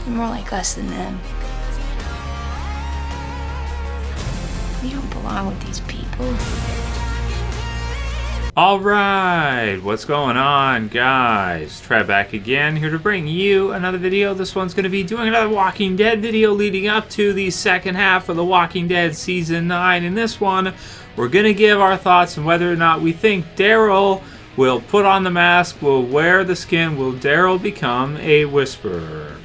You're more like us than them. You don't belong with these people. Alright, what's going on, guys? Trev back again, here to bring you another video. This one's going to be doing another Walking Dead video leading up to the second half of The Walking Dead Season 9. In this one, we're going to give our thoughts on whether or not we think Daryl will put on the mask, will wear the skin, will Daryl become a Whisperer?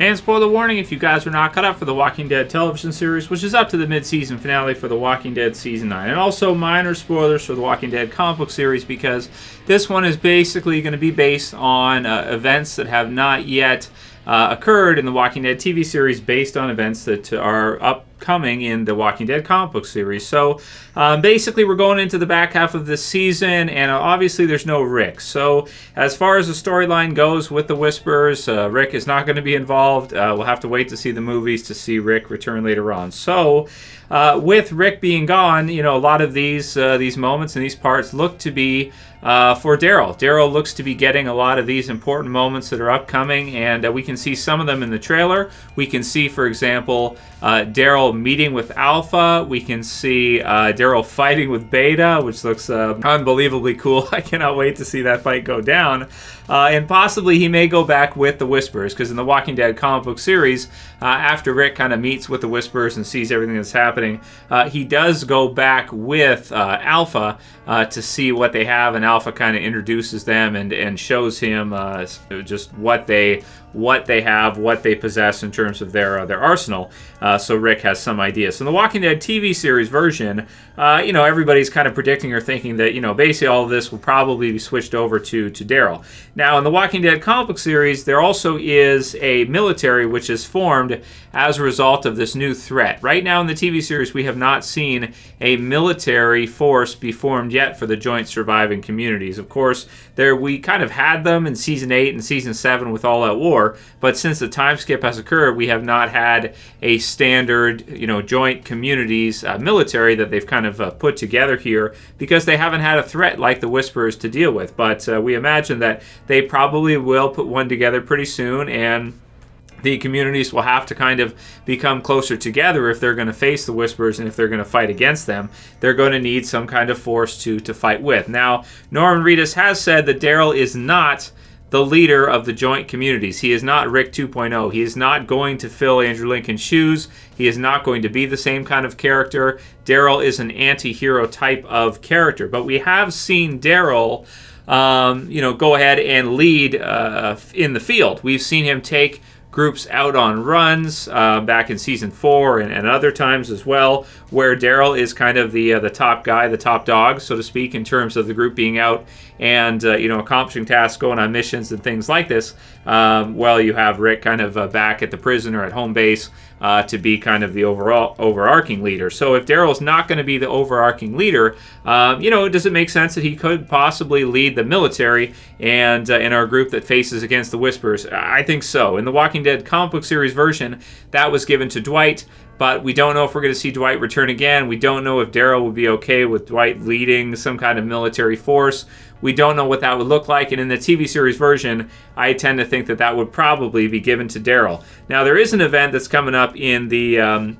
And spoiler warning, if you guys are not caught up for the Walking Dead television series, which is up to the mid-season finale for the Walking Dead Season 9. And also minor spoilers for the Walking Dead comic book series, because this one is basically going to be based on events that have not yet occurred in the Walking Dead TV series, based on events that are upcoming in the Walking Dead comic book series. So basically we're going into the back half of this season, and obviously there's no Rick. So as far as the storyline goes with the Whisperers, Rick is not going to be involved. We'll have to wait to see the movies to see Rick return later on. So with Rick being gone, you know, a lot of these moments and these parts look to be for Daryl. Daryl looks to be getting a lot of these important moments that are upcoming, and we can see some of them in the trailer. We can see, for example, Daryl meeting with Alpha. We can see Daryl fighting with Beta, which looks unbelievably cool. I cannot wait to see that fight go down. And possibly he may go back with the Whisperers, because in the Walking Dead comic book series, after Rick kind of meets with the Whisperers and sees everything that's happening, he does go back with Alpha to see what they have, and Alpha kind of introduces them and shows him just what they have, what they possess in terms of their arsenal. So Rick has some idea. So in the Walking Dead TV series version, you know, everybody's kind of predicting or thinking that, you know, basically all of this will probably be switched over to Daryl. Now, in the Walking Dead comic book series, there also is a military which is formed as a result of this new threat. Right now in the TV series, we have not seen a military force be formed yet for the joint surviving communities. Of course, we kind of had them in Season 8 and Season 7 with All Out War, but since the time skip has occurred, we have not had a standard, you know, joint communities military that they've kind of put together here, because they haven't had a threat like the Whisperers to deal with. But we imagine that they probably will put one together pretty soon, and the communities will have to kind of become closer together if they're going to face the Whisperers, and if they're going to fight against them, they're going to need some kind of force to fight with. Now, Norman Reedus has said that Daryl is not the leader of the joint communities. He is not Rick 2.0. He is not going to fill Andrew Lincoln's shoes. He is not going to be the same kind of character. Daryl is an anti-hero type of character. But we have seen Daryl you know, go ahead and lead in the field. We've seen him take groups out on runs back in Season 4 and other times as well, where Daryl is kind of the top guy, the top dog, so to speak, in terms of the group being out and you know, accomplishing tasks, going on missions and things like this, while you have Rick kind of back at the prison or at home base to be kind of the overarching leader. So if Daryl's not going to be the overarching leader, you know, does it make sense that he could possibly lead the military and in our group that faces against the Whisperers? I think so. In the Walking Dead comic book series version, that was given to Dwight, but we don't know if we're going to see Dwight return again. We don't know if Daryl would be okay with Dwight leading some kind of military force. We don't know what that would look like, and in the TV series version, I tend to think that that would probably be given to Daryl. Now, there is an event that's coming up in the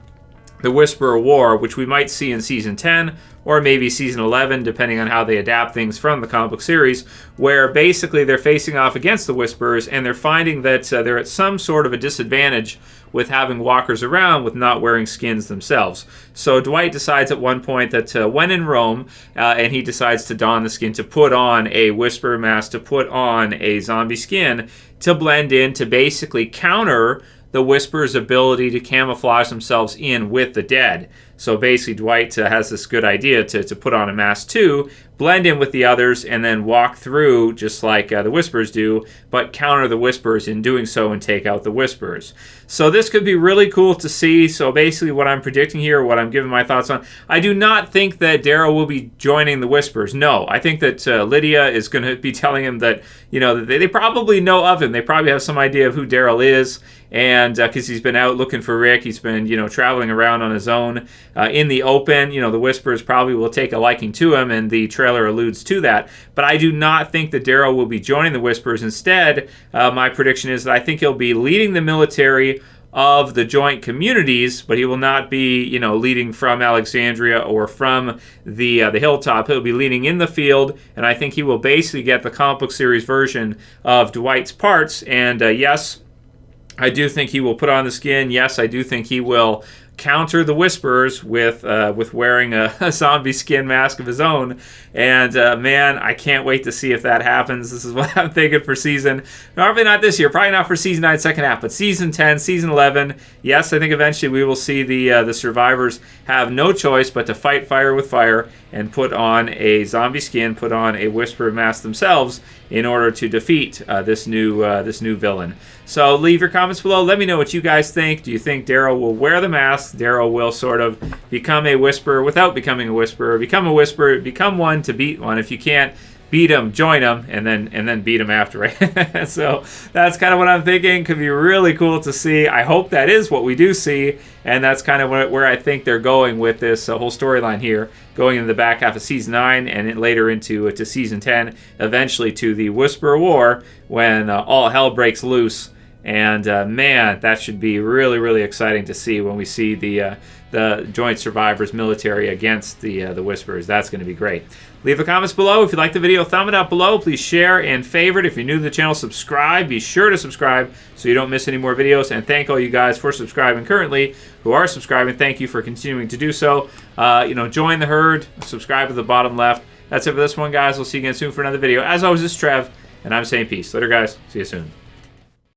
Whisperer War, which we might see in Season 10 or maybe Season 11, depending on how they adapt things from the comic book series, where basically they're facing off against the Whisperers, and they're finding that they're at some sort of a disadvantage with having walkers around with not wearing skins themselves. So Dwight decides at one point that when in Rome, and he decides to don the skin, to put on a Whisperer mask, to put on a zombie skin, to blend in, to basically counter the Whisperer's ability to camouflage themselves in with the dead. So basically Dwight has this good idea to put on a mask too, blend in with the others, and then walk through just like the Whisperers do, but counter the Whisperers in doing so and take out the Whisperers. So this could be really cool to see. So basically what I'm predicting here, what I'm giving my thoughts on, I do not think that Daryl will be joining the Whisperers. No, I think that Lydia is going to be telling him that, you know, they probably know of him. They probably have some idea of who Daryl is, and because he's been out looking for Rick, he's been, traveling around on his own in the open. The Whispers probably will take a liking to him, and the trailer alludes to that. But I do not think that Daryl will be joining the Whispers. Instead, my prediction is that I think he'll be leading the military of the joint communities, but he will not be, leading from Alexandria or from the hilltop. He'll be leading in the field, and I think he will basically get the comic book series version of Dwight's parts. And yes, I do think he will put on the skin. Yes, I do think he will counter the Whisperers with wearing a zombie skin mask of his own. And man, I can't wait to see if that happens. This is what I'm thinking for season, probably not this year, probably not for season 9 second half, but season 10, season 11. Yes, I think eventually we will see the survivors have no choice but to fight fire with fire and put on a zombie skin, put on a Whisperer mask themselves in order to defeat this new villain. So leave your comments below. Let me know what you guys think. Do you think Daryl will wear the mask? Daryl will sort of become a Whisperer without becoming a Whisperer, become a Whisperer, become one to beat one. If you can't beat him, join him, and then beat him after, right? So that's kind of what I'm thinking. Could be really cool to see. I hope that is what we do see, and that's kind of where I think they're going with this whole storyline here, going into the back half of season 9 and then later into season 10, eventually to the Whisperer War when all hell breaks loose. And man, that should be really, really exciting to see when we see the Joint Survivors military against the Whisperers. That's going to be great. Leave the comments below. If you like the video, thumb it up below. Please share and favorite. If you're new to the channel, subscribe. Be sure to subscribe so you don't miss any more videos. And thank all you guys for subscribing currently who are subscribing. Thank you for continuing to do so. Join the herd. Subscribe at the bottom left. That's it for this one, guys. We'll see you again soon for another video. As always, this is Trev, and I'm saying peace. Later, guys. See you soon.